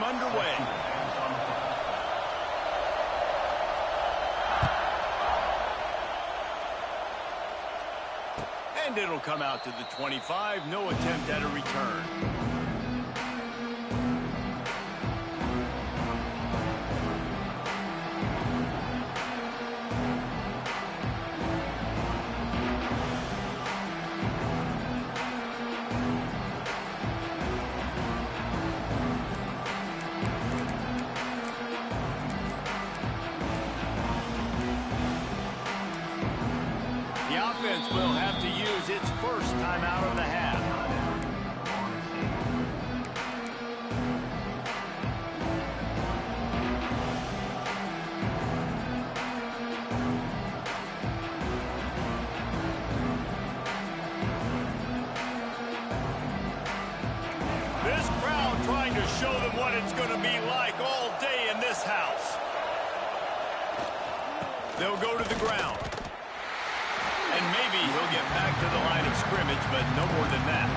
underway. And it'll come out to the 25. No attempt at a return. The offense will have to use its first timeout of the half. This crowd trying to show them what it's going to be like all day in this house. They'll go to the ground. And maybe he'll get back to the line of scrimmage, but no more than that.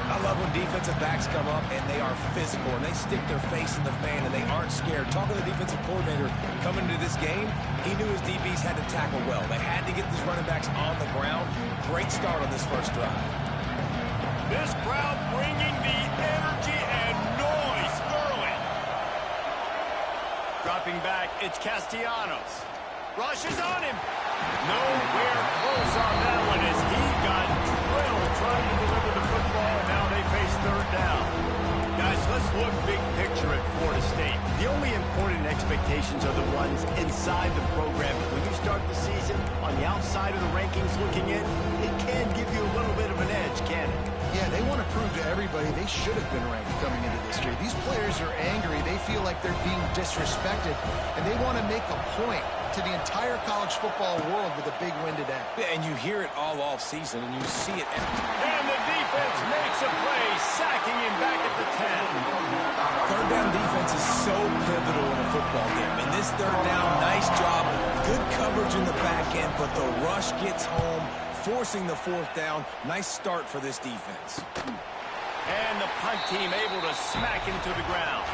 I love when defensive backs come up and they are physical and they stick their face in the fan and they aren't scared. Talking to the defensive coordinator coming into this game, he knew his DBs had to tackle well. They had to get these running backs on the ground. Great start on this first drive. This crowd bringing the energy and noise early. Dropping back, it's Castellanos. Rushes on him. Nowhere close on that one as he got drilled trying to deliver the football, and now they face third down. Guys, let's look big picture at Florida State. The only important expectations are the ones inside the program. When you start the season on the outside of the rankings looking in, it can give you a little bit of an edge, can it? Yeah, they want to prove to everybody they should have been ranked coming into this year. These players are angry. They feel like they're being disrespected, and they want to make a point to the entire college football world with a big win today. Yeah, and you hear it all off season, and you see it. And the defense makes a play, sacking him back at the 10. Third down defense is so pivotal in a football game. In this third down, nice job. Good coverage in the back end, but the rush gets home, forcing the fourth down. Nice start for this defense. And the punt team able to smack him to the ground.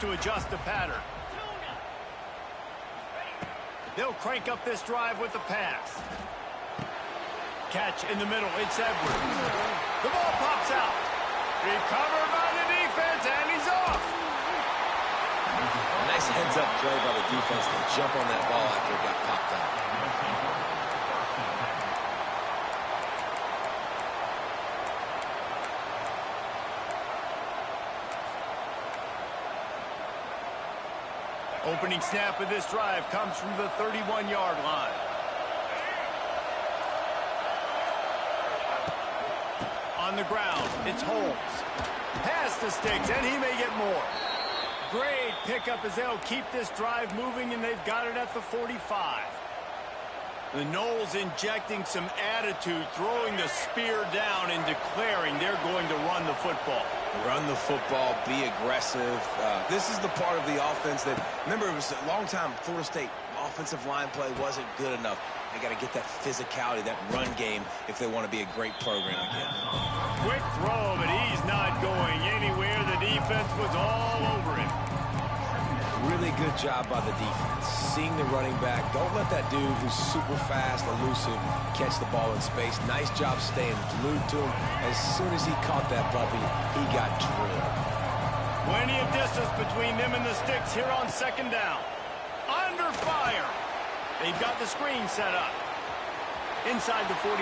To adjust the pattern. They'll crank up this drive with the pass. Catch in the middle. It's Edwards. The ball pops out. Recovered by the defense, and he's off. Nice heads-up play by the defense to jump on that ball after it got popped out. Opening snap of this drive comes from the 31-yard line. On the ground, it's Holmes. Pass to Sticks, and he may get more. Great pickup as they'll keep this drive moving, and they've got it at the 45. The Noles injecting some attitude, throwing the spear down and declaring they're going to run the football. Run the football, be aggressive. This is the part of the offense that, remember, it was a long time, Florida State offensive line play wasn't good enough. They got to get that physicality, that run game, if they want to be a great program again. Quick throw, but he's not going anywhere. The defense was all over him. Really good job by the defense. Seeing the running back. Don't let that dude who's super fast, elusive, catch the ball in space. Nice job staying glued to him. As soon as he caught that puppy, he got drilled. Plenty of distance between them and the Sticks here on second down. Under fire. They've got the screen set up. Inside the 45.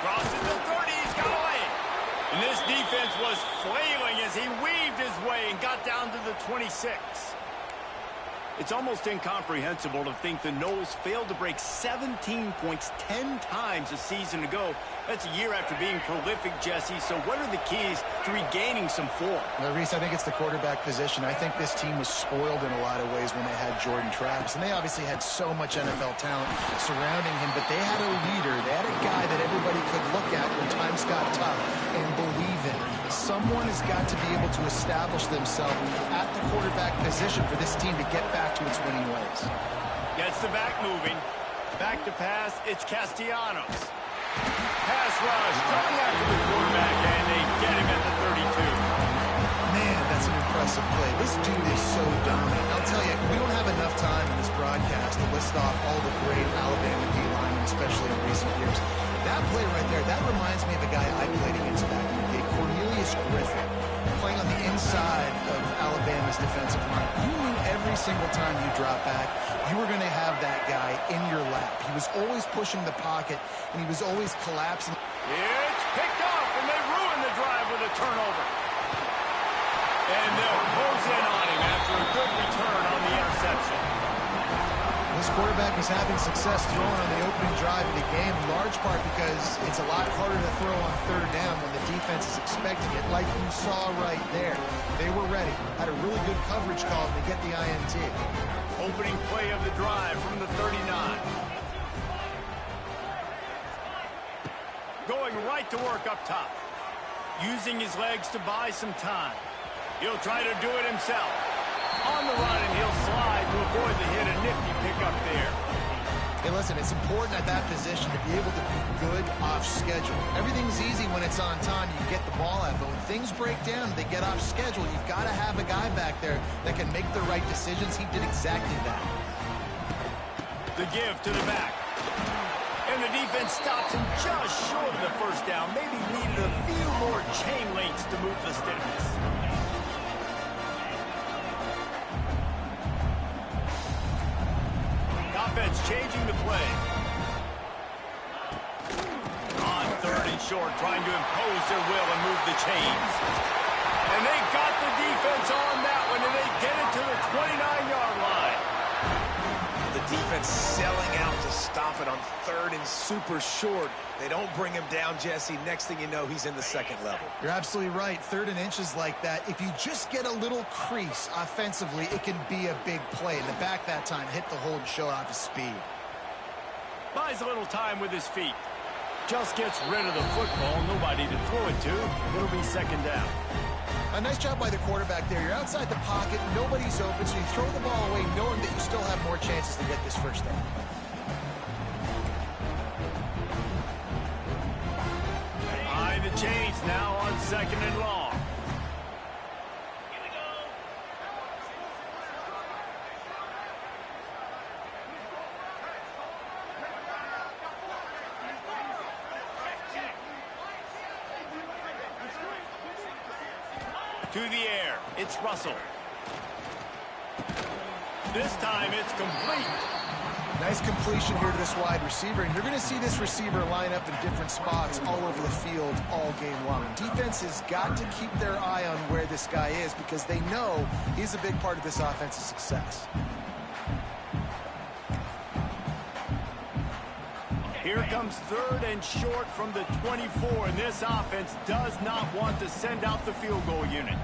Crosses the 30. He's got away. And this defense was flailing as he weaved his way and got down to the 26. It's almost incomprehensible to think the Noles failed to break 17 points 10 times a season ago. That's a year after being prolific, Jesse. So what are the keys to regaining some form? Well, Reese, I think it's the quarterback position. I think this team was spoiled in a lot of ways when they had Jordan Travis. And they obviously had so much NFL talent surrounding him, but they had a leader. They had a guy that everybody could look at when times got tough and believe in. Someone has got to be able to establish themselves at the quarterback position for this team to get back to its winning ways. Gets the back moving. Back to pass. It's Castellanos. Pass rush. Coming after the quarterback, and they get him at the 32. Man, that's an impressive play. This dude is so dominant. I'll tell you, we don't have enough time in this broadcast to list off all the great Alabama D linemen, especially in recent years. That play right there, that reminds me of a guy I played against back in the day, Cornelius Griffin, playing on the inside of Alabama's defensive line. You knew every single time you drop back, you were going to have that guy in your lap. He was always pushing the pocket, and he was always collapsing. It's picked off, and they ruin the drive with a turnover. And they'll close in on him after a good return on the interception. This quarterback was having success throwing on the opening drive of the game, in large part because it's a lot harder to throw on third down when the defense is expecting it, like you saw right there. They were ready. Had a really good coverage call to get the INT. Opening play of the drive from the 39. Going right to work up top. Using his legs to buy some time. He'll try to do it himself. On the run, and he'll slide to avoid the hit. A nifty pickup there. Hey, listen, it's important at that position to be able to be good off schedule. Everything's easy when it's on time. You get the ball out. But when things break down, they get off schedule. You've got to have a guy back there that can make the right decisions. He did exactly that. The give to the back. And the defense stops him just short of the first down. Maybe needed a few more chain links to move the sticks. Offense changing the play. On third and short, trying to impose their will and move the chains. And they got the defense on that one, and they get it to the 29-yard line. The defense selling out to stop it on third and super short. They don't bring him down, Jesse. Next thing you know, he's in the second level. You're absolutely right. Third and inches like that, if you just get a little crease offensively, it can be a big play. In the back that time, hit the hold and show off his speed. Buys a little time with his feet. Just gets rid of the football. Nobody to throw it to. It'll be second down. A nice job by the quarterback there. You're outside the pocket. Nobody's open, so you throw the ball away knowing that you still have more chances to get this first down. Behind the chains now on second and long. To the air, it's Russell. This time it's complete. Nice completion here to this wide receiver, and you're going to see this receiver line up in different spots all over the field all game long. Defense has got to keep their eye on where this guy is because they know he's a big part of this offense's success. Here comes third and short from the 24, and this offense does not want to send out the field goal unit.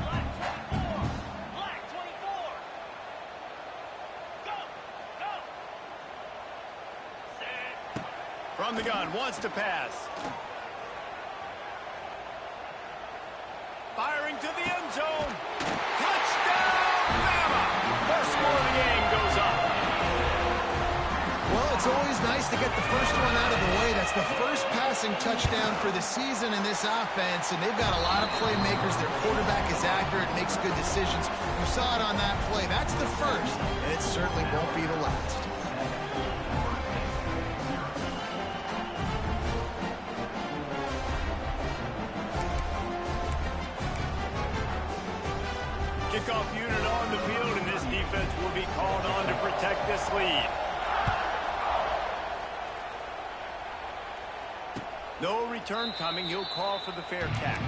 Black 24. Go, go. Set. From the gun, wants to pass. Firing to the end zone. Touchdown, Bama! First score of the game goes up. Well, it's always nice to get the first one out of the way. That's the first passing touchdown for the season in this offense, and they've got a lot of playmakers. Their quarterback is accurate, makes good decisions. You saw it on that play. That's the first, and it certainly won't be the last. Kickoff unit on the field, and this defense will be called on to protect this lead. No return coming. He'll call for the fair catch.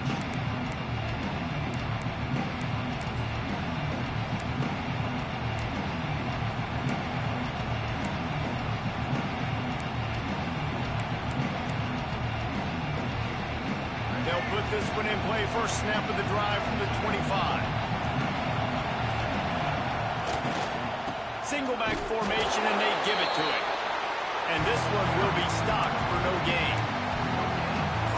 one in play, first snap of the drive from the 25. Single back formation, and they give it to him. And this one will be stopped for no gain.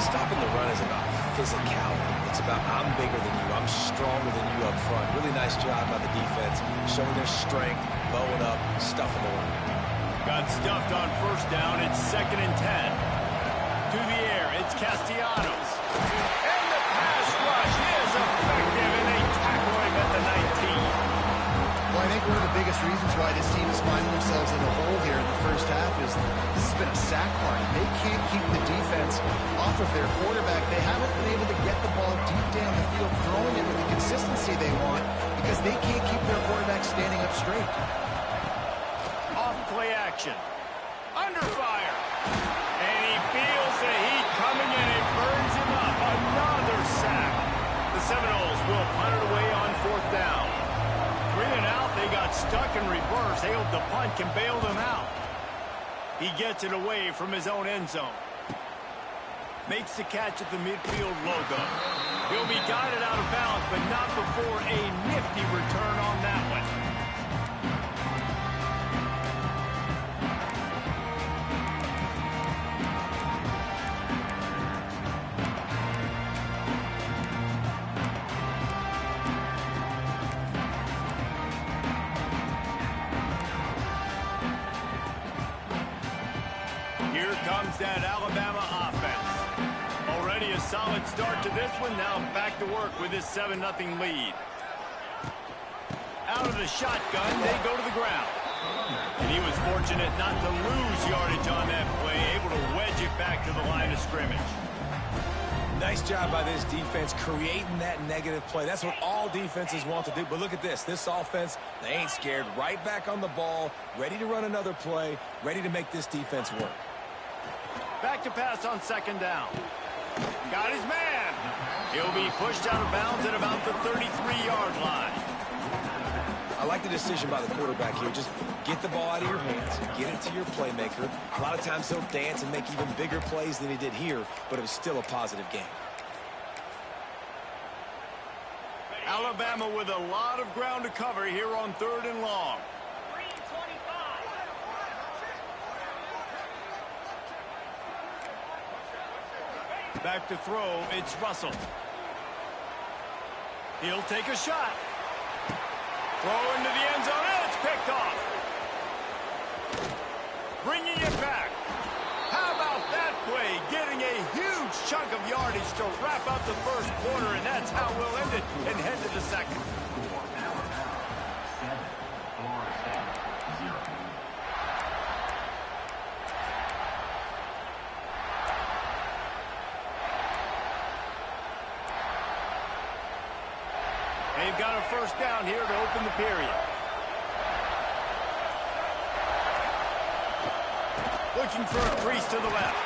Stopping the run is about physicality. It's about I'm bigger than you, I'm stronger than you up front. Really nice job by the defense, showing their strength, bowing up, stuffing the run. Got stuffed on first down. It's 2nd and 10. To the air, it's Castellanos. And the pass rush is effective, and they tackle him at the 19. Well, I think one of the biggest reasons why this team is finding themselves in the hole here in the first half is this has been a sack party. They can't keep the defense off of their quarterback. They haven't been able to get the ball deep down the field, throwing it with the consistency they want because they can't keep their quarterback standing up straight. Off play action. Under fire. And he feels the heat coming, and it burns him up. Another sack. The Seminoles will punt it away on 4th down. 3 and out, they got stuck in reverse. They hope the punt can bail them out. He gets it away from his own end zone. Makes the catch at the midfield logo. He'll be guided out of bounds, but not before a nifty return on that one. Here comes that Alabama offense. Already a solid start to this one. Now back to work with this 7-0 lead. Out of the shotgun, they go to the ground. And he was fortunate not to lose yardage on that play, able to wedge it back to the line of scrimmage. Nice job by this defense creating that negative play. That's what all defenses want to do. But look at this. This offense, they ain't scared. Right back on the ball, ready to run another play, ready to make this defense work. Back to pass on 2nd down. Got his man. He'll be pushed out of bounds at about the 33-yard line. I like the decision by the quarterback here. Just get the ball out of your hands, get it to your playmaker. A lot of times he'll dance and make even bigger plays than he did here, but it was still a positive game. Alabama with a lot of ground to cover here on 3rd and long. Back to throw, it's Russell. He'll take a shot. Throw into the end zone, and it's picked off. Bringing it back. How about that play? Getting a huge chunk of yardage to wrap up the first quarter, and that's how we'll end it and head to the second. They've got a first down here to open the period. Looking for a crease to the left.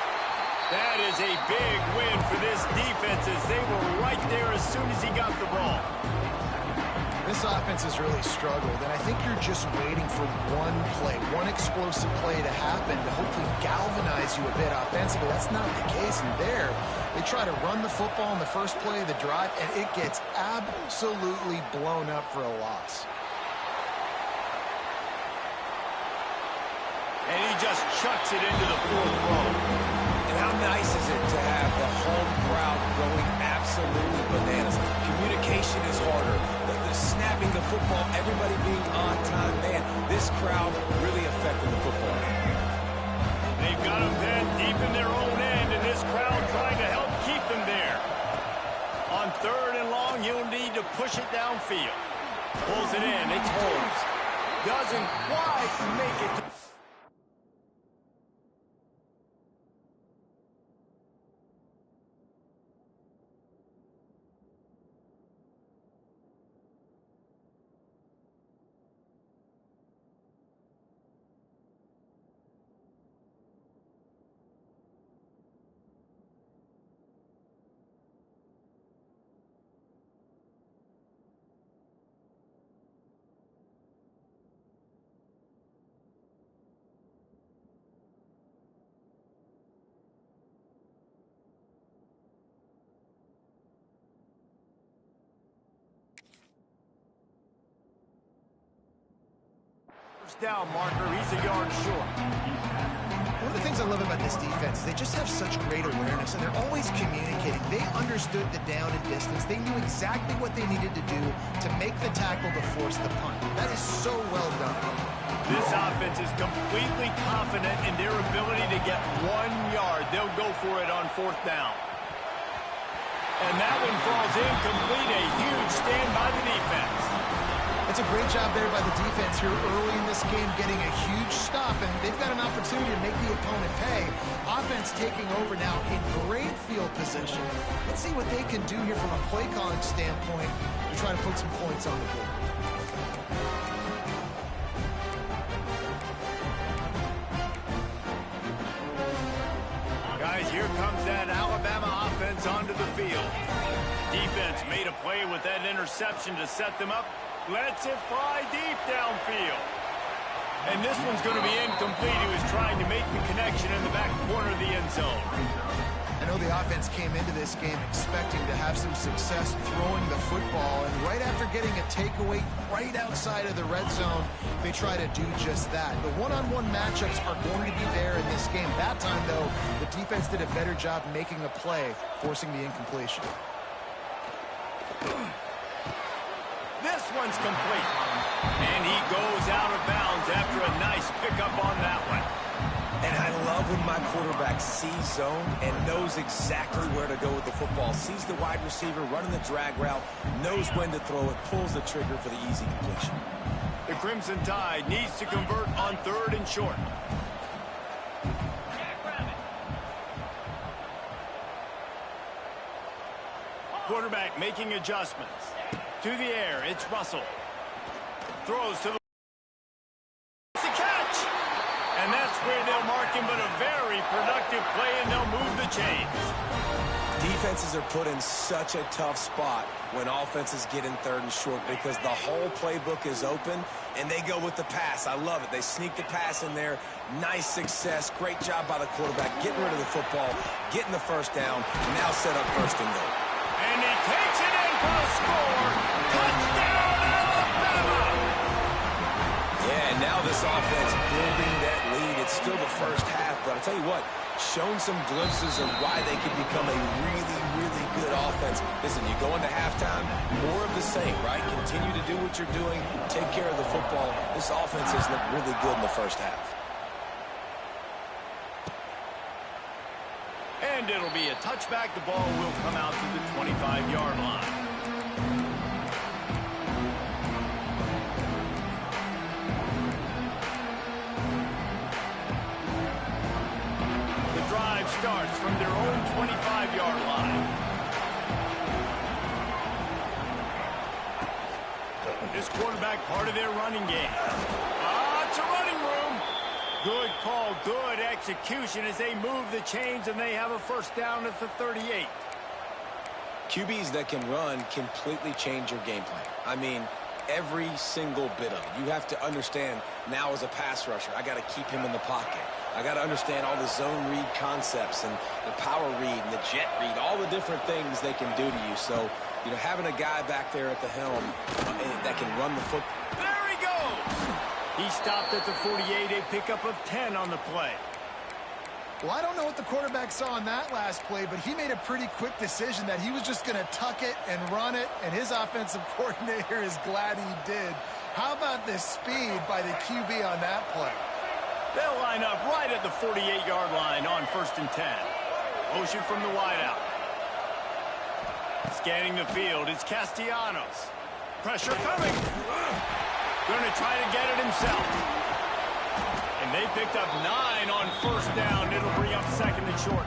That is a big win for this defense as they were right there as soon as he got the ball. This offense has really struggled, and I think you're just waiting for one play, one explosive play to happen to hopefully galvanize you a bit offensively. That's not the case in there. They try to run the football in the first play of the drive, and it gets absolutely blown up for a loss. And he just chucks it into the 4th row. And how nice is it to have the home crowd going absolutely bananas? Communication is harder. The snapping the football, everybody being on time. Man, this crowd really affecting the football. They've got them pinned deep in their own end, and this crowd trying to help keep them there. On 3rd and long, you'll need to push it downfield. Pulls it in. It's Holmes. Doesn't quite make it to down marker. He's a yard short. One of the things I love about this defense is they just have such great awareness, and they're always communicating. They understood the down and distance. They knew exactly what they needed to do to make the tackle to force the punt. That is so well done. This offense is completely confident in their ability to get 1 yard. They'll go for it on 4th down. And that one falls incomplete. A huge stand by the defense. It's a great job there by the defense here early in this game, getting a huge stop, and they've got an opportunity to make the opponent pay. Offense taking over now in great field position. Let's see what they can do here from a play calling standpoint to try to put some points on the board. Guys, here comes that Alabama offense onto the field. Defense made a play with that interception to set them up. Lets it fly deep downfield. And this one's going to be incomplete. He was trying to make the connection in the back corner of the end zone. I know the offense came into this game expecting to have some success throwing the football, and right after getting a takeaway right outside of the red zone, they try to do just that. The one-on-one matchups are going to be there in this game. That time, though, the defense did a better job making a play, forcing the incompletion. This one's complete. And he goes out of bounds after a nice pickup on that one. And I love when my quarterback sees zone and knows exactly where to go with the football. Sees the wide receiver running the drag route, knows when to throw it, pulls the trigger for the easy completion. The Crimson Tide needs to convert on 3rd and short. Quarterback making adjustments. To the air, it's Russell. Throws to the... It's a catch! And that's where they'll mark him, but a very productive play, and they'll move the chains. Defenses are put in such a tough spot when offenses get in 3rd and short because the whole playbook is open, and they go with the pass. I love it. They sneak the pass in there. Nice success. Great job by the quarterback getting rid of the football, getting the 1st down, now set up 1st and goal. And he takes it in for a score. Touchdown, Alabama! Yeah, and now this offense building that lead. It's still the 1st half, but I'll tell you what, shown some glimpses of why they could become a really, really good offense. Listen, you go into halftime, more of the same, right? Continue to do what you're doing, take care of the football. This offense has looked really good in the 1st half. And it'll be a touchback. The ball will come out to the 25-yard line. The drive starts from their own 25-yard line. This quarterback part of their running game. It's a running room. Good call, good execution as they move the chains, and they have a 1st down at the 38. QBs that can run completely change your game plan. I mean, every single bit of it. You have to understand now as a pass rusher, I got to keep him in the pocket. I got to understand all the zone read concepts and the power read and the jet read, all the different things they can do to you. So, you know, having a guy back there at the helm that can run the football. There he goes! He stopped at the 48, a pickup of 10 on the play. Well, I don't know what the quarterback saw on that last play, but he made a pretty quick decision that he was just going to tuck it and run it, and his offensive coordinator is glad he did. How about the speed by the QB on that play? They'll line up right at the 48-yard line on 1st and 10. Motion from the wideout. Scanning the field, it's Castellanos. Pressure coming. Going to try to get it himself. And they picked up 9 on 1st down. It'll bring up 2nd and short.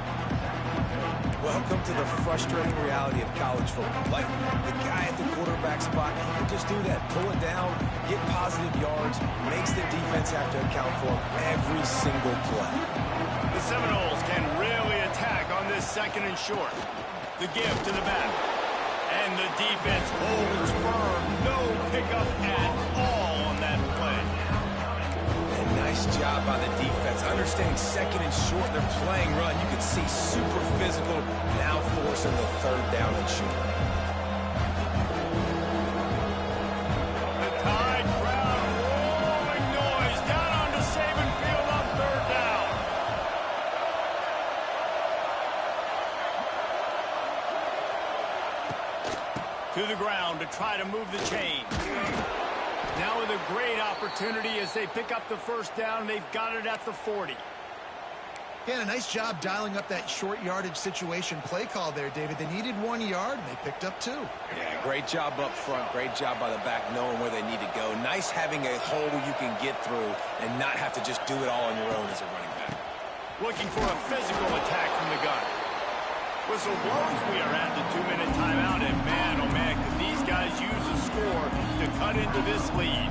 Welcome to the frustrating reality of college football. Like, the guy at the quarterback spot will just do that. Pull it down, get positive yards, makes the defense have to account for every single play. The Seminoles can really attack on this 2nd and short. The give to the back. And the defense holds firm. No pickup at all on that play. And nice job by the defense. Understanding 2nd and short, they're playing run. You can see super physical, now forcing the 3rd down and short. The Tide crowd rolling noise To the ground to try to move the chain. Now with a great opportunity as they pick up the first down. They've got it at the 40. Yeah, a nice job dialing up that short yardage situation play call there, David. They needed 1 yard, and they picked up 2. Yeah, great job up front. Great job by the back knowing where they need to go. Nice having a hole you can get through and not have to just do it all on your own as a running back. Looking for a physical attack from the gun. Whistle blows. We are at the 2-minute timeout, and man, oh man, can these guys use a score to cut into this lead.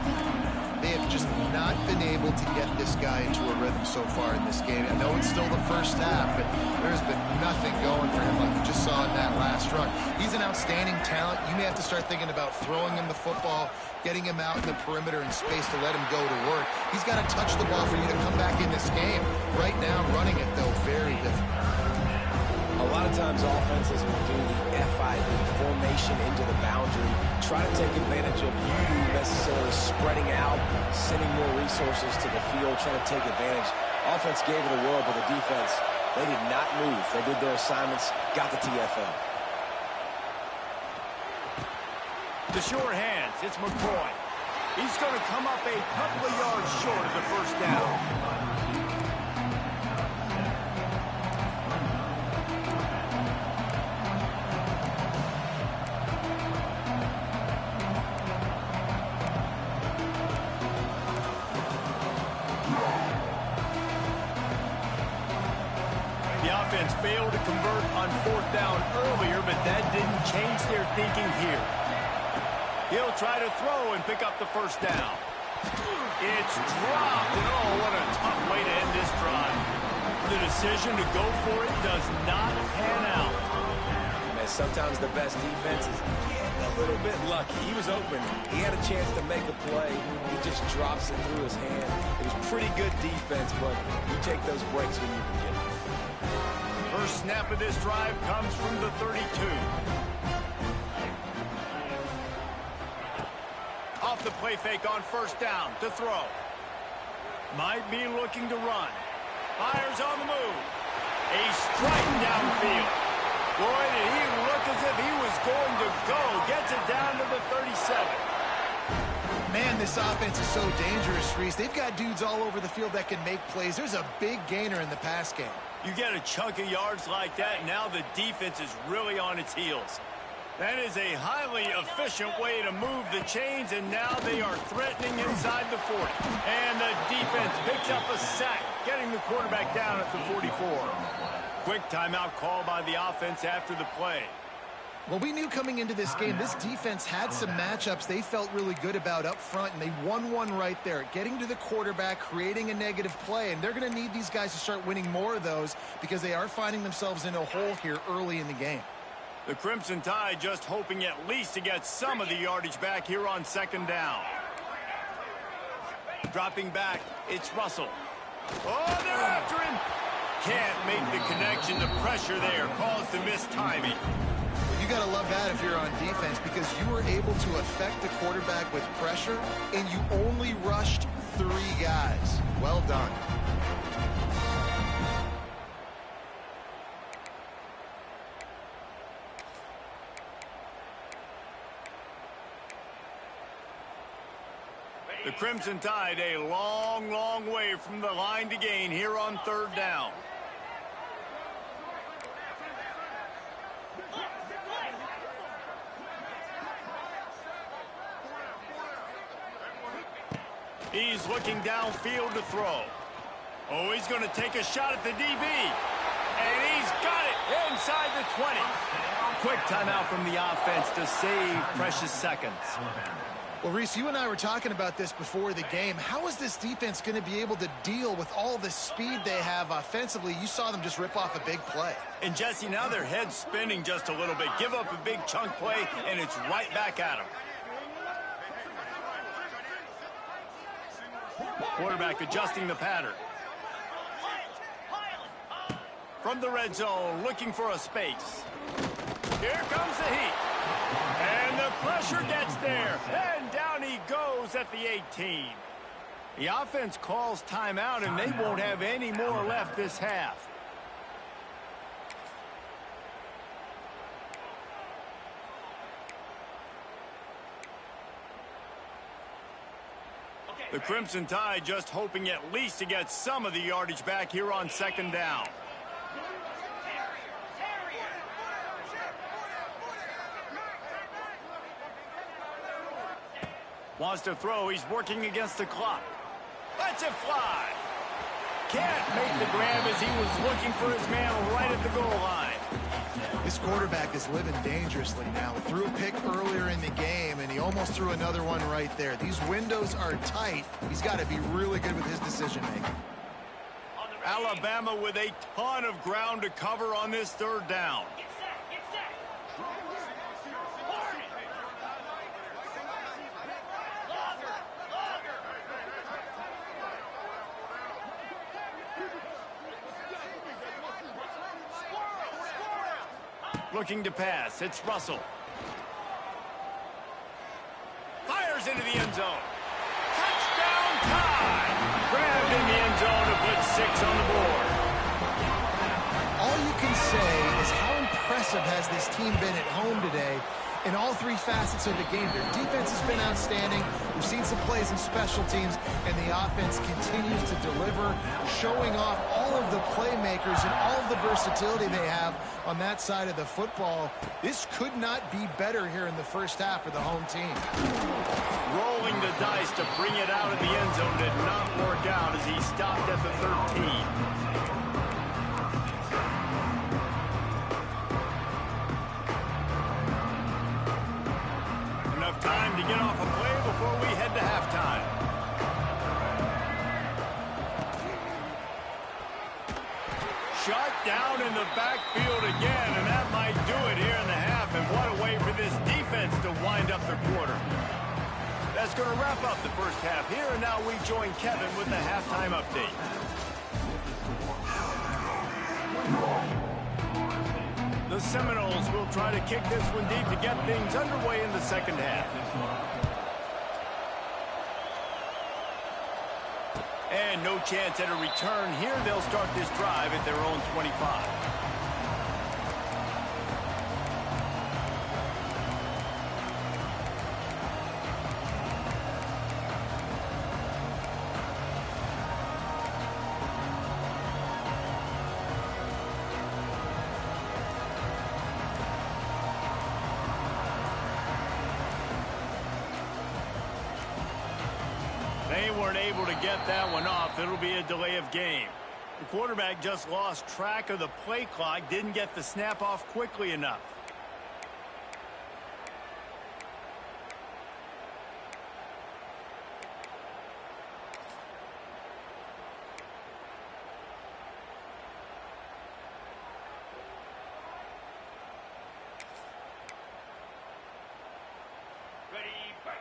They have just not been able to get this guy into a rhythm so far in this game. I know it's still the first half, but there's been nothing going for him like you just saw in that last run. He's an outstanding talent. You may have to start thinking about throwing him the football, getting him out in the perimeter in space to let him go to work. He's got to touch the ball for you to come back in this game. Right now, running it, though, very difficult. A lot of times offenses will do the FIB, formation into the boundary, try to take advantage of you necessarily spreading out, sending more resources to the field, trying to take advantage. Offense gave it a whirl, but the defense, they did not move. They did their assignments, got the TFL. The sure hands, it's McCoy. He's going to come up a couple of yards short of the first down. Failed to convert on 4th down earlier, but that didn't change their thinking here. He'll try to throw and pick up the first down. It's dropped, and oh, what a tough way to end this drive. The decision to go for it does not pan out. Man, sometimes the best defense is getting a little bit lucky. He was open. He had a chance to make a play. He just drops it through his hand. It was pretty good defense, but you take those breaks when you can get it. First snap of this drive comes from the 32. Off the play fake on first down to throw. Might be looking to run. Fires on the move. A strike downfield. Boy, did he look as if he was going to go. Gets it down to the 37. Man, this offense is so dangerous, Reese. They've got dudes all over the field that can make plays. There's a big gainer in the pass game. You get a chunk of yards like that, and now the defense is really on its heels. That is a highly efficient way to move the chains, and now they are threatening inside the 40. And the defense picks up a sack, getting the quarterback down at the 44. Quick timeout call by the offense after the play. Well, we knew coming into this game, this defense had some matchups they felt really good about up front, and they won one right there, getting to the quarterback, creating a negative play, and they're going to need these guys to start winning more of those because they are finding themselves in a hole here early in the game. The Crimson Tide just hoping at least to get some of the yardage back here on 2nd down. Dropping back, it's Russell. Oh, they're after him. Can't make the connection. The pressure there caused the missed timing. You got to love that if you're on defense because you were able to affect the quarterback with pressure, and you only rushed 3 guys. Well done. The Crimson Tide a long, long way from the line to gain here on 3rd down. He's looking downfield to throw. Oh, he's going to take a shot at the DB. And he's got it inside the 20. Quick timeout from the offense to save precious seconds. Well, Reese, you and I were talking about this before the game. How is this defense going to be able to deal with all the speed they have offensively? You saw them just rip off a big play. And, Jesse, now their head's spinning just a little bit. Give up a big chunk play, and it's right back at them. Quarterback adjusting the pattern. From the red zone, looking for a space. Here comes the heat. And the pressure gets there. And down he goes at the 18. The offense calls timeout, and they won't have any more left this half. The Crimson Tide just hoping at least to get some of the yardage back here on second down. Wants to throw. He's working against the clock. Lets it fly. Can't make the grab as he was looking for his man right at the goal line. This quarterback is living dangerously now. He threw a pick earlier in the game, and he almost threw another one right there. These windows are tight. He's got to be really good with his decision-making. Alabama with a ton of ground to cover on this third down. Get set, get set. Looking to pass. It's Russell. Fires into the end zone. Touchdown Tide! Grabbed in the end zone to put 6 on the board. All you can say is how impressive has this team been at home today in all 3 facets of the game. Their defense has been outstanding. We've seen some plays in special teams, and the offense continues to deliver, showing off all of the playmakers and all of the versatility they have on that side of the football. This could not be better here in the first half for the home team. Rolling the dice to bring it out of the end zone did not work out as he stopped at the 13. Time to get off a play before we head to halftime. Shot down in the backfield again, and that might do it here in the half. And what a way for this defense to wind up the quarter. That's going to wrap up the first half here, and now we join Kevin with the halftime update. The Seminoles will try to kick this one deep to get things underway in the second half. And no chance at a return here. They'll start this drive at their own 25. They weren't able to get that one off. It'll be a delay of game. The quarterback just lost track of the play clock, didn't get the snap off quickly enough. Ready, break.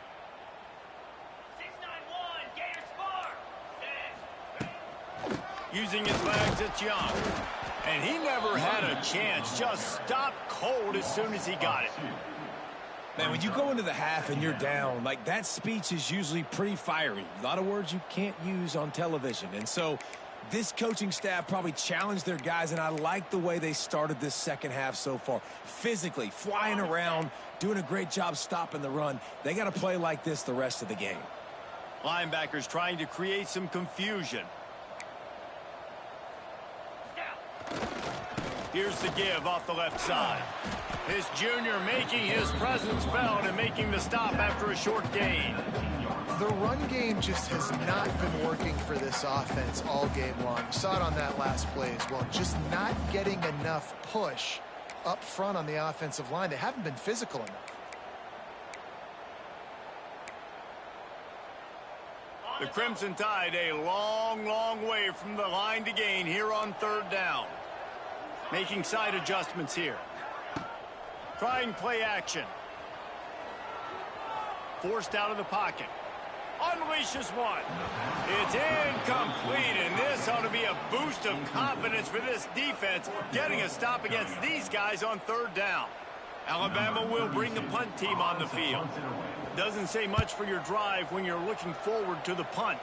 6-9-1, Gator score. Using his legs, it's Young. And he never had a chance. Just stopped cold as soon as he got it. Man, when you go into the half and you're down, like, that speech is usually pretty fiery. A lot of words you can't use on television. And so this coaching staff probably challenged their guys, and I like the way they started this second half so far. Physically, flying around, doing a great job stopping the run. They got to play like this the rest of the game. Linebackers trying to create some confusion. Here's the give off the left side. This junior making his presence felt and making the stop after a short gain. The run game just has not been working for this offense all game long. You saw it on that last play as well. Just not getting enough push up front on the offensive line. They haven't been physical enough. The Crimson Tide a long, long way from the line to gain here on third down. Making side adjustments here. Trying play action. Forced out of the pocket. Unleashes one. It's incomplete, and this ought to be a boost of confidence for this defense, getting a stop against these guys on third down. Alabama will bring the punt team on the field. Doesn't say much for your drive when you're looking forward to the punt.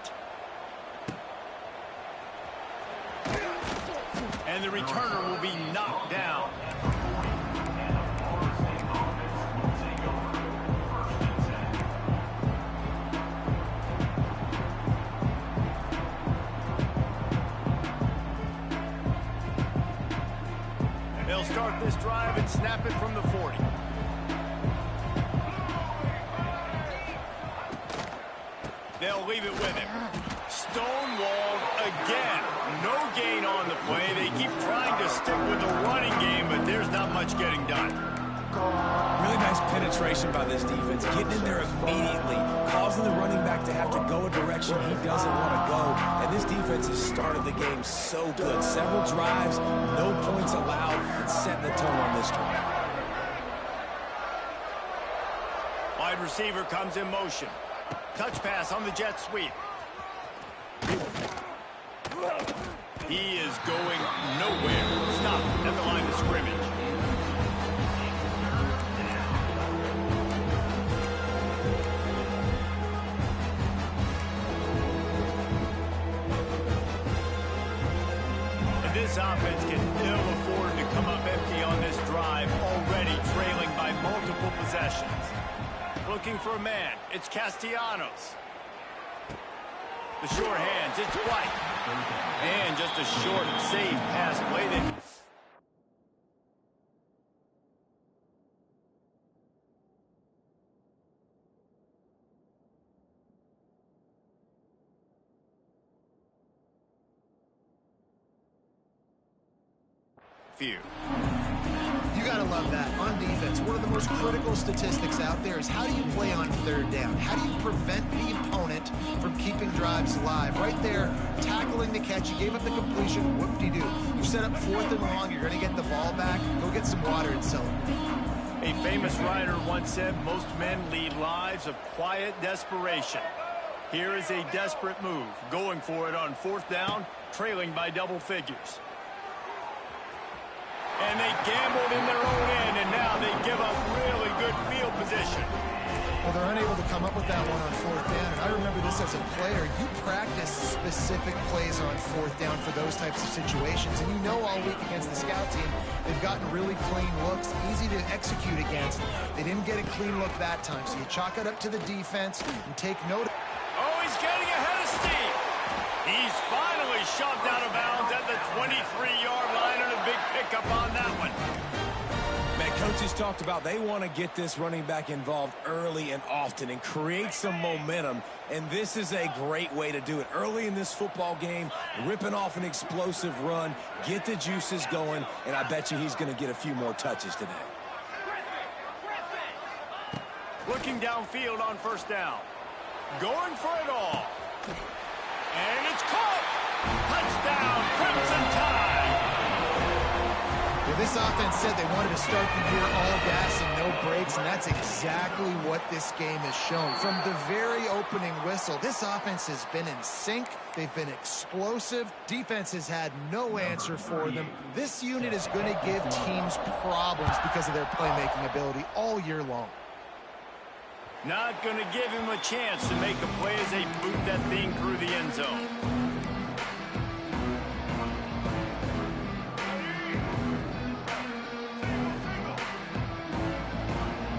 And the returner will be knocked down. leave it with him. Stonewalled again. No gain on the play. They keep trying to stick with the running game, but there's not much getting done. Really nice penetration by this defense, getting in there immediately, causing the running back to have to go a direction he doesn't want to go. And this defense has started the game so good. Several drives, no points allowed, and setting the tone on this drive. Wide receiver comes in motion. Touch pass on the jet sweep. He is going nowhere. Stop at the line of scrimmage. This offense can ill afford to come up empty on this drive, already trailing by multiple possessions. Looking for a man. It's Castellanos. The short hands. It's White. And just a short, safe pass play. Few. You got to love that. On defense, one of the most critical statistics out there is how do you play on third down? How do you prevent the opponent from keeping drives alive? Right there, tackling the catch. You gave up the completion. Whoop-de-doo. You set up 4th and long. You're going to get the ball back. Go get some water and celebrate. A famous writer once said, most men lead lives of quiet desperation. Here is a desperate move. Going for it on 4th down, trailing by double figures. And they gambled in their own end, and now they give up really good field position. Well, they're unable to come up with that one on 4th down, and I remember this as a player. You practice specific plays on 4th down for those types of situations, and you know all week against the scout team, they've gotten really clean looks, easy to execute against. They didn't get a clean look that time, so you chalk it up to the defense and take note. Oh, he's getting ahead of steam. He's finally shoved out of bounds at the 23-yard line, and a big pickup on that one. Man, coaches talked about they want to get this running back involved early and often and create some momentum, and this is a great way to do it. Early in this football game, ripping off an explosive run, get the juices going, and I bet you he's going to get a few more touches today. Looking downfield on 1st down. Going for it all. And it's caught! Touchdown, Crimson Tide! Well, this offense said they wanted to start the year all gas and no brakes, and that's exactly what this game has shown. From the very opening whistle, this offense has been in sync. They've been explosive. Defense has had no answer for them. This unit is going to give teams problems because of their playmaking ability all year long. Not going to give him a chance to make a play as they boot that thing through the end zone.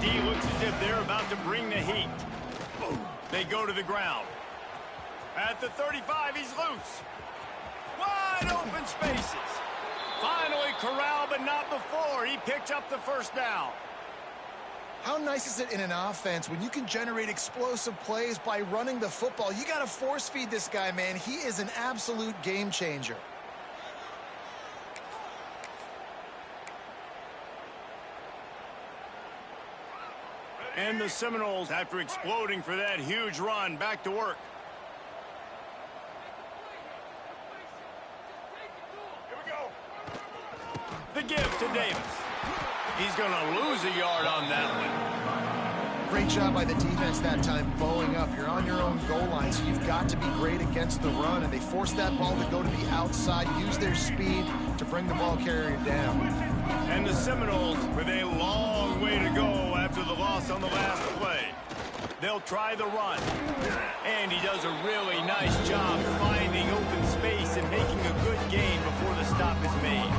D looks as if they're about to bring the heat. They go to the ground. At the 35, he's loose. Wide open spaces. Finally corralled, but not before. He picks up the 1st down. How nice is it in an offense when you can generate explosive plays by running the football? You got to force feed this guy, man. He is an absolute game changer. And the Seminoles, after exploding for that huge run, back to work. Here we go. The give to Davis. He's going to lose a yard on that one. Great job by the defense that time, bowing up. You're on your own goal line, so you've got to be great against the run, and they forced that ball to go to the outside, use their speed to bring the ball carrier down. And the Seminoles with a long way to go after the loss on the last play. They'll try the run. And he does a really nice job finding open space and making a good gain before the stop is made.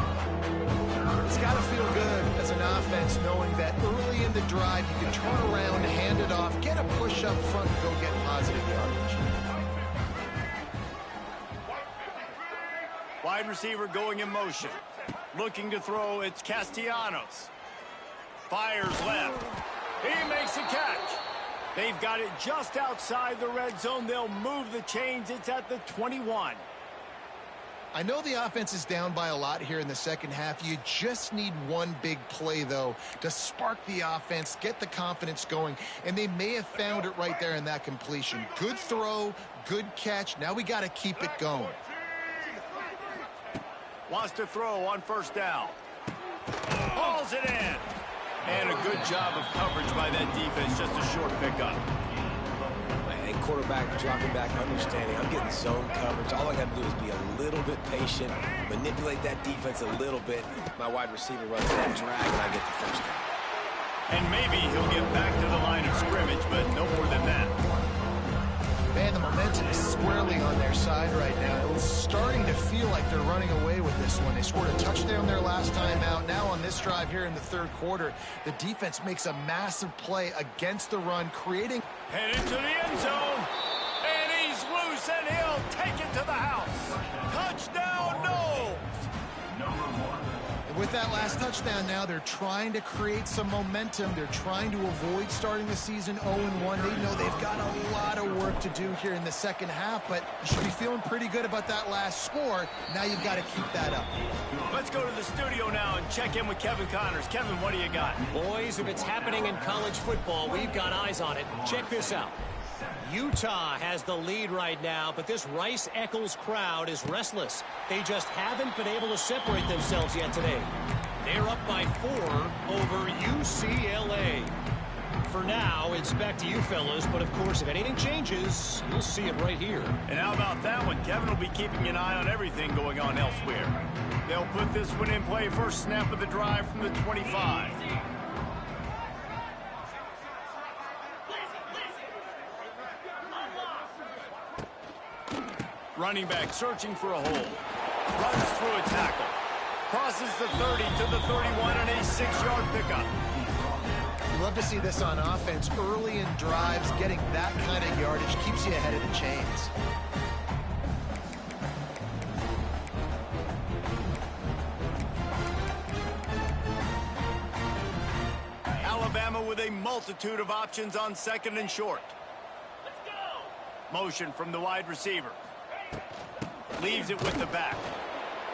It's got to feel good as an offense knowing that early in the drive you can turn around, hand it off, get a push up front, and go get positive yardage. Wide receiver going in motion. Looking to throw, it's Castellanos. Fires left. He makes a catch. They've got it just outside the red zone. They'll move the chains. It's at the 21. I know the offense is down by a lot here in the second half. You just need one big play, though, to spark the offense, get the confidence going, and they may have found it right there in that completion. Good throw, good catch. Now we got to keep it going. Wants to throw on first down. Hauls it in. And a good job of coverage by that defense. Just a short pickup. And quarterback dropping back, understanding I'm getting zone coverage. All I got to do is be a little bit patient, manipulate that defense a little bit. My wide receiver runs that drag, and I get the first down. And maybe he'll get back to the line of scrimmage, but no more than that. Man, the momentum is squarely on their side right now. It's starting to feel like they're running away with this one. They scored a touchdown their last time out. Now on this drive here in the third quarter, the defense makes a massive play against the run, creating... Headed to the end zone. And he's loose, and he'll take it to the house. Touchdown, Knowles. And with that last touchdown now, they're trying to create some momentum. They're trying to avoid starting the season 0-1. They know they've got a lot of work to do here in the second half, but you should be feeling pretty good about that last score. Now you've got to keep that up. Let's go to the studio now and check in with Kevin Connors. Kevin, what do you got? Boys, if it's happening in college football, we've got eyes on it. Check this out. Utah has the lead right now, but this Rice-Eccles crowd is restless. They just haven't been able to separate themselves yet today. They're up by 4 over UCLA. For now, it's back to you fellas, but of course, if anything changes, you'll see it right here. And how about that one? Kevin will be keeping an eye on everything going on elsewhere. They'll put this one in play first snap of the drive from the 25. Running back searching for a hole. Runs through a tackle. Crosses the 30 to the 31 and a 6-yard pickup. You love to see this on offense. Early in drives, getting that kind of yardage keeps you ahead of the chains. Alabama with a multitude of options on second and short. Let's go. Motion from the wide receiver. Leaves it with the back.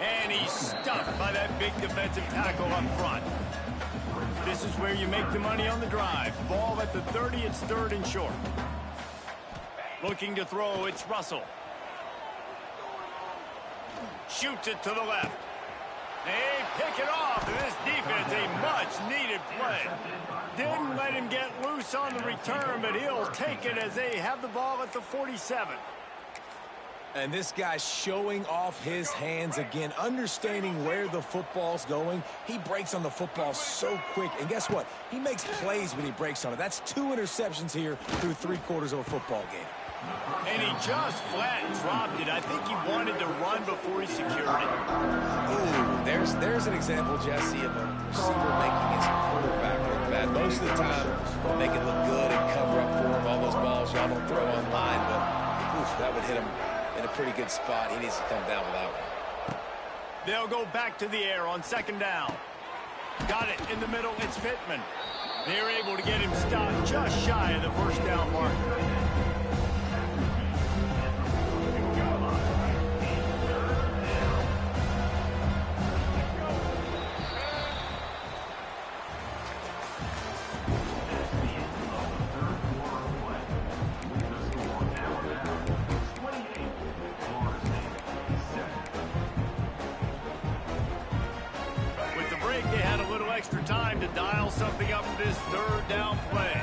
And he's stuffed by that big defensive tackle up front. This is where you make the money on the drive. Ball at the 30, it's third and short. Looking to throw, it's Russell. Shoots it to the left. They pick it off, and this defense, a much-needed play. Didn't let him get loose on the return, but he'll take it as they have the ball at the 47. And this guy's showing off his hands again, understanding where the football's going. He breaks on the football so quick. And guess what? He makes plays when he breaks on it. That's 2 interceptions here through 3 quarters of a football game. And he just flat dropped it. I think he wanted to run before he secured it. Ooh, there's an example, Jesse, of a receiver making his quarterback look bad. Most of the time, they make it look good and cover up for him. All those balls y'all don't throw on line, but oof, that would hit him in a pretty good spot. He needs to come down with that one. They'll go back to the air on second down. Got it in the middle. It's Pittman. They're able to get him stopped just shy of the first down marker. They had a little extra time to dial something up for this third down play.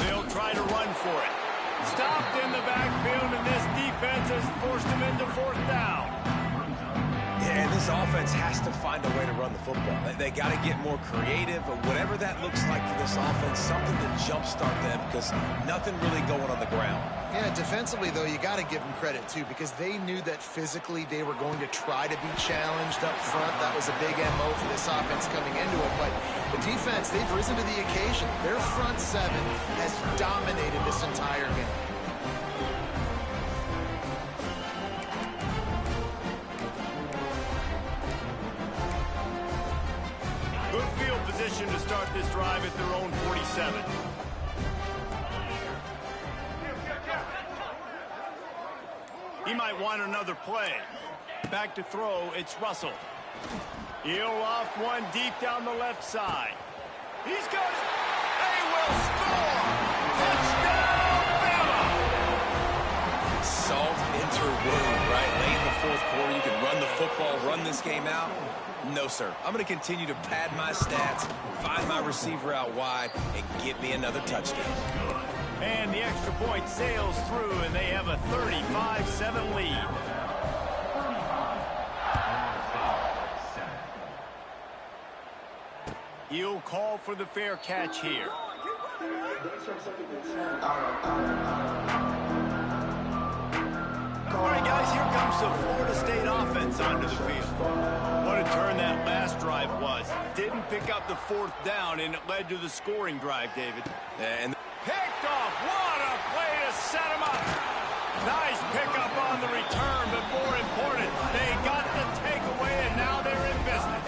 They'll try to run for it. Stopped in the backfield, and this defense has forced him into fourth down. Yeah, and this offense has to find a way to run the football. They got to get more creative, but whatever that looks like for this offense, something to jumpstart them because nothing really going on the ground. Yeah, defensively, though, you got to give them credit, too, because they knew that physically they were going to try to be challenged up front. That was a big MO for this offense coming into it. But the defense, they've risen to the occasion. Their front 7 has dominated this entire game. Good field position to start this drive at their own 47. He might want another play. Back to throw, it's Russell. He'll loft one deep down the left side. He's got it. They will score. Touchdown, Bama. Salt into wound, right? Late in the fourth quarter, you can run the football, run this game out. No, sir. I'm going to continue to pad my stats, find my receiver out wide, and get me another touchdown. And the extra point sails through, and they have a 35-7 lead. He'll call for the fair catch here. All right, guys, here comes the Florida State offense onto the field. What a turn that last drive was. Didn't pick up the fourth down, and it led to the scoring drive, David. And Picked off. What a play to set him up. Nice pickup on the return, but more important, they got the takeaway, and now they're in business.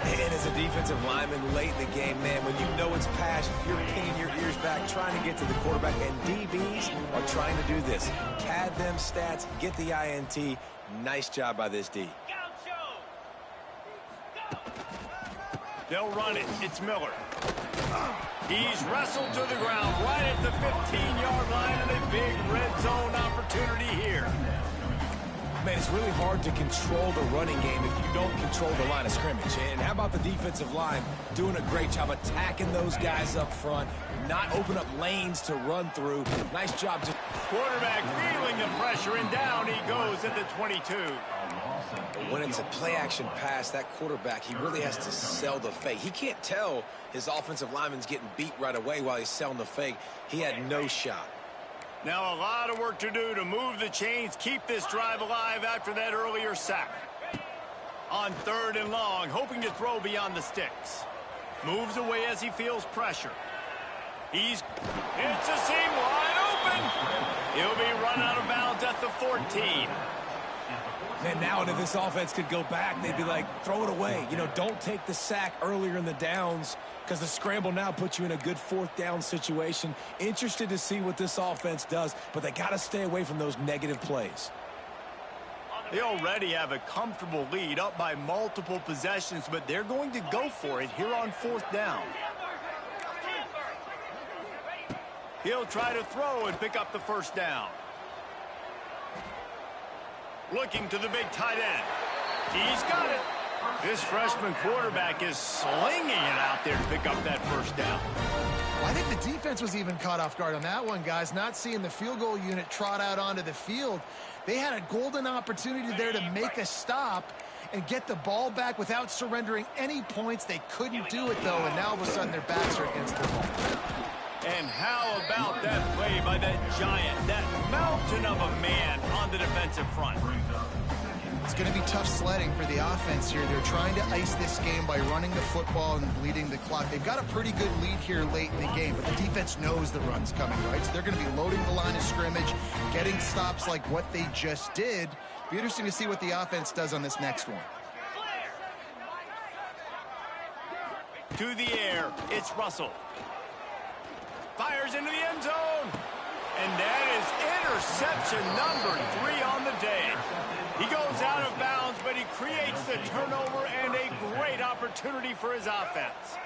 And as a defensive lineman late in the game, man, when you know it's passed, you're pinning your ears back, trying to get to the quarterback, and DBs are trying to do this. Pad them stats, get the INT. Nice job by this D. They'll run it. It's Miller. He's wrestled to the ground right at the 15-yard line, and a big red zone opportunity here. Man, it's really hard to control the running game if you don't control the line of scrimmage. And how about the defensive line doing a great job attacking those guys up front, not open up lanes to run through. Nice job. Quarterback feeling the pressure, and down he goes at the 22. When it's a play-action pass, that quarterback, he really has to sell the fake. He can't tell his offensive lineman's getting beat right away while he's selling the fake. He had no shot. Now a lot of work to do to move the chains, keep this drive alive after that earlier sack. On 3rd and long, hoping to throw beyond the sticks. Moves away as he feels pressure. It's a seam wide open. He'll be run out of bounds at the 14. And now if this offense could go back, they'd be like, throw it away. You know, don't take the sack earlier in the downs because the scramble now puts you in a good 4th down situation. Interested to see what this offense does, but they got to stay away from those negative plays. They already have a comfortable lead up by multiple possessions, but they're going to go for it here on 4th down. He'll try to throw and pick up the 1st down. Looking to the big tight end. He's got it. This freshman quarterback is slinging it out there to pick up that 1st down. Well, I think the defense was even caught off guard on that one, guys. Not seeing the field goal unit trot out onto the field. They had a golden opportunity there to make a stop and get the ball back without surrendering any points. They couldn't do it, though, and now all of a sudden their backs are against the wall. And how about that play by that giant, that mountain of a man on the defensive front? It's going to be tough sledding for the offense here. They're trying to ice this game by running the football and bleeding the clock. They've got a pretty good lead here late in the game, but the defense knows the run's coming, right? So they're going to be loading the line of scrimmage, getting stops like what they just did. Be interesting to see what the offense does on this next one. To the air, it's Russell. Fires into the end zone. And that is interception number 3 on the day. He goes out of bounds, but he creates the turnover and a great opportunity for his offense.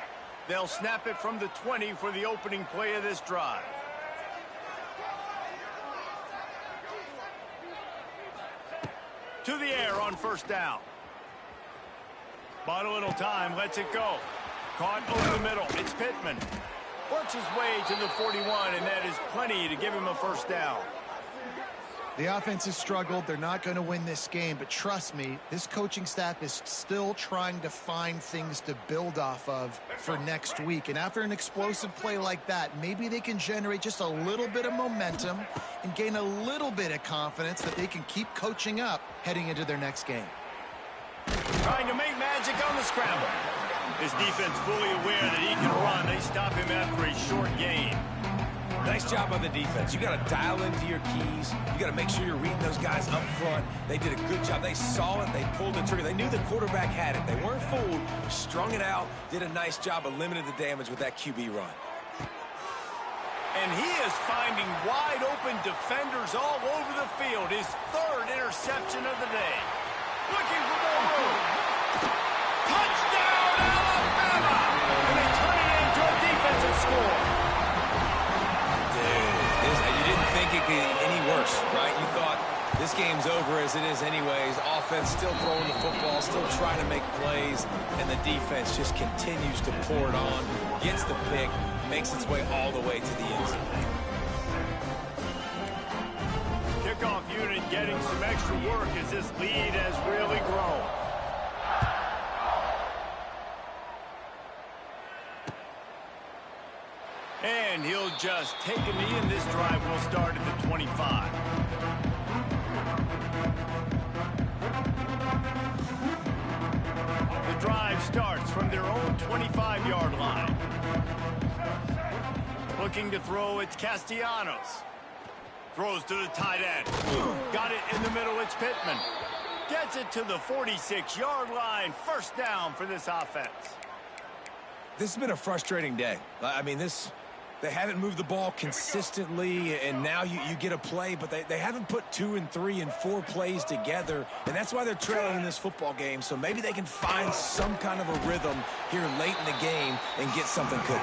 They'll snap it from the 20 for the opening play of this drive. To the air on 1st down. Bought a little time, lets it go. Caught over the middle. It's Pittman. Works his way to the 41, and that is plenty to give him a 1st down. The offense has struggled. They're not going to win this game, but trust me, this coaching staff is still trying to find things to build off of for next week. And after an explosive play like that, maybe they can generate just a little bit of momentum and gain a little bit of confidence that they can keep coaching up heading into their next game. Trying to make magic on the scramble. His defense fully aware that he can run. They stop him after a short gain. Nice job on the defense. You got to dial into your keys. You got to make sure you're reading those guys up front. They did a good job. They saw it. They pulled the trigger. They knew the quarterback had it. They weren't fooled. Strung it out. Did a nice job of limiting the damage with that QB run. And he is finding wide-open defenders all over the field. His third interception of the day. Looking for more room. Touchdown, Alabama! And they turn it into a defensive score. Dude, you didn't think it could get any worse, right? You thought this game's over as it is anyways. Offense still throwing the football, still trying to make plays, and the defense just continues to pour it on, gets the pick, makes its way all the way to the end zone. Kickoff unit getting some extra work as this lead has really grown. And he'll just take a knee, and this drive will start at the 25. The drive starts from their own 25-yard line. Looking to throw, it's Castellanos. Throws to the tight end. Got it in the middle, it's Pittman. Gets it to the 46-yard line. First down for this offense. This has been a frustrating day. I mean, they haven't moved the ball consistently, and now you get a play, but they haven't put 2 and 3 and 4 plays together, and that's why they're trailing in this football game. So maybe they can find some kind of a rhythm here late in the game and get something cooking.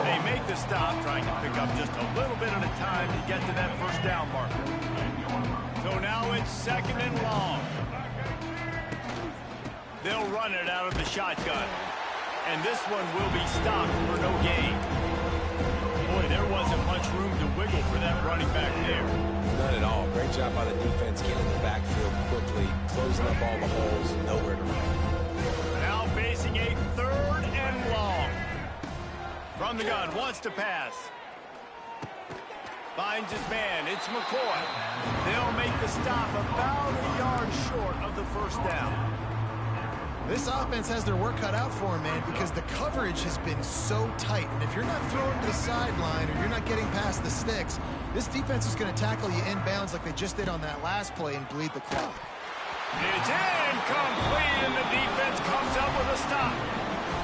They make the stop, trying to pick up just a little bit at a time to get to that first down marker. So now it's second and long. They'll run it out of the shotgun. And this one will be stopped for no gain. Boy, there wasn't much room to wiggle for that running back there. None at all. Great job by the defense getting in the backfield quickly, closing up all the holes, nowhere to run. Now facing a third and long. From the gun, wants to pass. Finds his man, it's McCoy. They'll make the stop about a yard short of the first down. This offense has their work cut out for them, man, because the coverage has been so tight. And if you're not throwing to the sideline or you're not getting past the sticks, this defense is going to tackle you inbounds like they just did on that last play and bleed the clock. It's incomplete, and the defense comes up with a stop.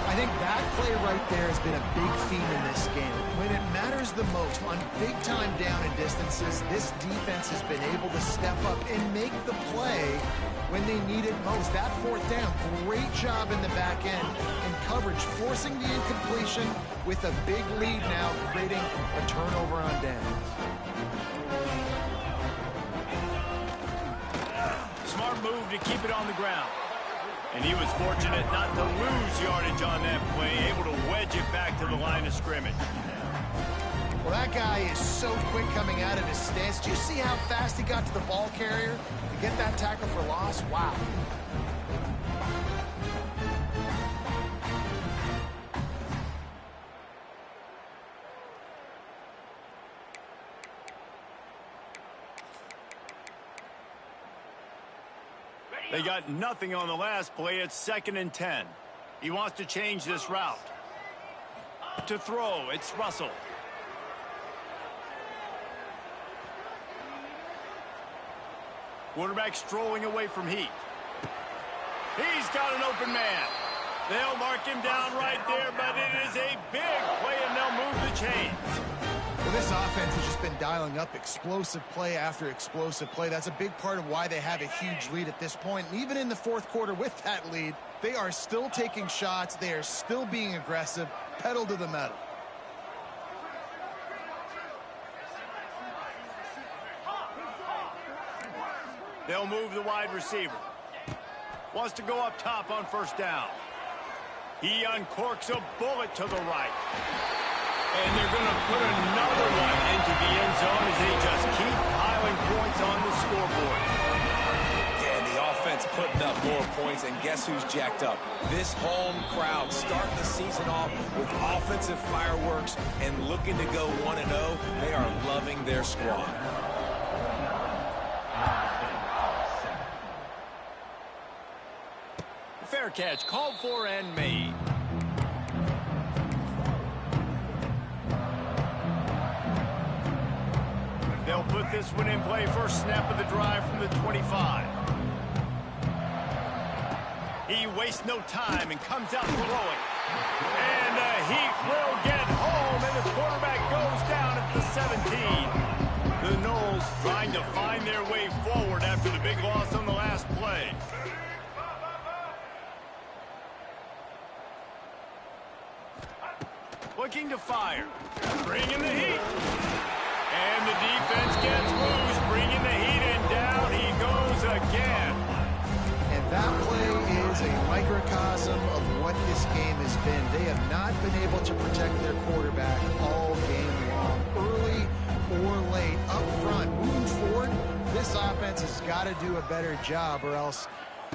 I think that play right there has been a big theme in this game. When it matters the most, on big-time down and distances, this defense has been able to step up and make the play when they need it most. That fourth down, great job in the back end in coverage, forcing the incompletion with a big lead now, creating a turnover on downs. Smart move to keep it on the ground. And he was fortunate not to lose yardage on that play, able to wedge it back to the line of scrimmage. Well, that guy is so quick coming out of his stance. Do you see how fast he got to the ball carrier to get that tackle for loss? Wow. They got nothing on the last play. It's 2nd and 10. He wants to change this route. To throw, it's Russell. Quarterback strolling away from heat. He's got an open man. They'll mark him down right there, but it is a big play, and they'll move the chains. Well, this offense has just been dialing up explosive play after explosive play. That's a big part of why they have a huge lead at this point. And even in the fourth quarter with that lead, they are still taking shots. They are still being aggressive, pedal to the metal. They'll move the wide receiver. Wants to go up top on first down. He uncorks a bullet to the right. And they're going to put another one into the end zone as they just keep piling points on the scoreboard. Yeah, and the offense putting up more points, and guess who's jacked up? This home crowd starting the season off with offensive fireworks and looking to go 1-0. They are loving their squad. Fair catch called for and made. They'll put this one in play. First snap of the drive from the 25. He wastes no time and comes out throwing. And the heat will get home, and the quarterback goes down at trying to find their way forward after the big loss on the last play. Looking to fire. Bringing the heat. And the defense gets loose. Bringing the heat, and down he goes again. And that play is a microcosm of what this game has been. They have not been able to protect their quarterback all game long, early or late. Up front, moving forward, this offense has got to do a better job, or else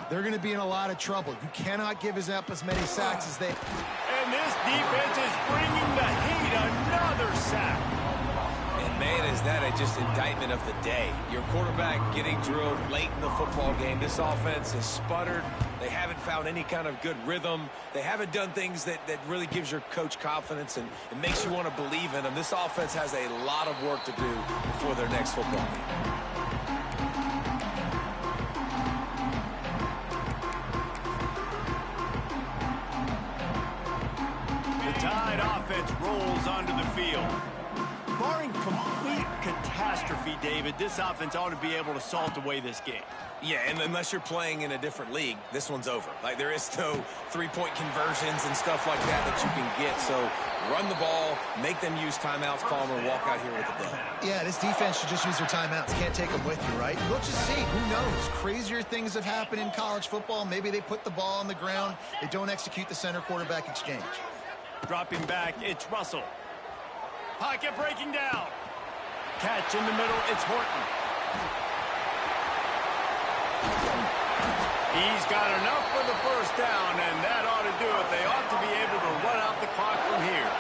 they're going to be in a lot of trouble. You cannot give up as many sacks as they... And this defense is bringing the heat. Another sack. And man, is that just indictment of the day. Your quarterback getting drilled late in the football game. This offense has sputtered. They haven't found any kind of good rhythm. They haven't done things that really gives your coach confidence and it makes you want to believe in them. This offense has a lot of work to do before their next football game. Tide offense rolls onto the field. Barring complete catastrophe, David, this offense ought to be able to salt away this game. Yeah, and unless you're playing in a different league, this one's over. Like, there is no three-point conversions and stuff like that you can get. So run the ball, make them use timeouts, call them, and walk out here with a dub. Yeah, this defense should just use their timeouts. Can't take them with you, right? We'll just see. Who knows? Crazier things have happened in college football. Maybe they put the ball on the ground. They don't execute the center quarterback exchange. Dropping back, it's Russell. Pocket breaking down. Catch in the middle, it's Horton. He's got enough for the first down, and that ought to do it. They ought to be able to run out the clock from here.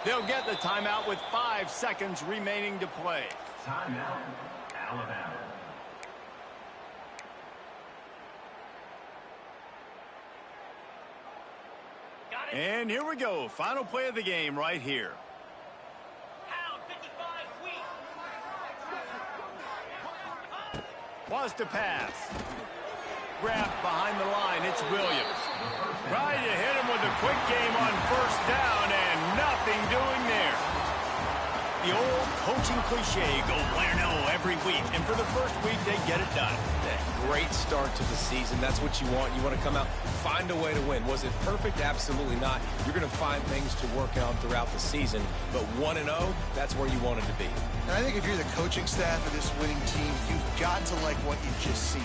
They'll get the timeout with 5 seconds remaining to play. Timeout, Alabama. And here we go. Final play of the game right here. Wants to pass. Grabbed behind the line. It's Williams. Trying to hit him with a quick game on first down, and nothing doing there. The old coaching cliche, go win or no every week. And for the first week, they get it done. Great start to the season. That's what you want. You want to come out, find a way to win. Was it perfect? Absolutely not. You're going to find things to work on throughout the season. But 1-0, that's where you wanted to be. And I think if you're the coaching staff of this winning team, you've got to like what you just see.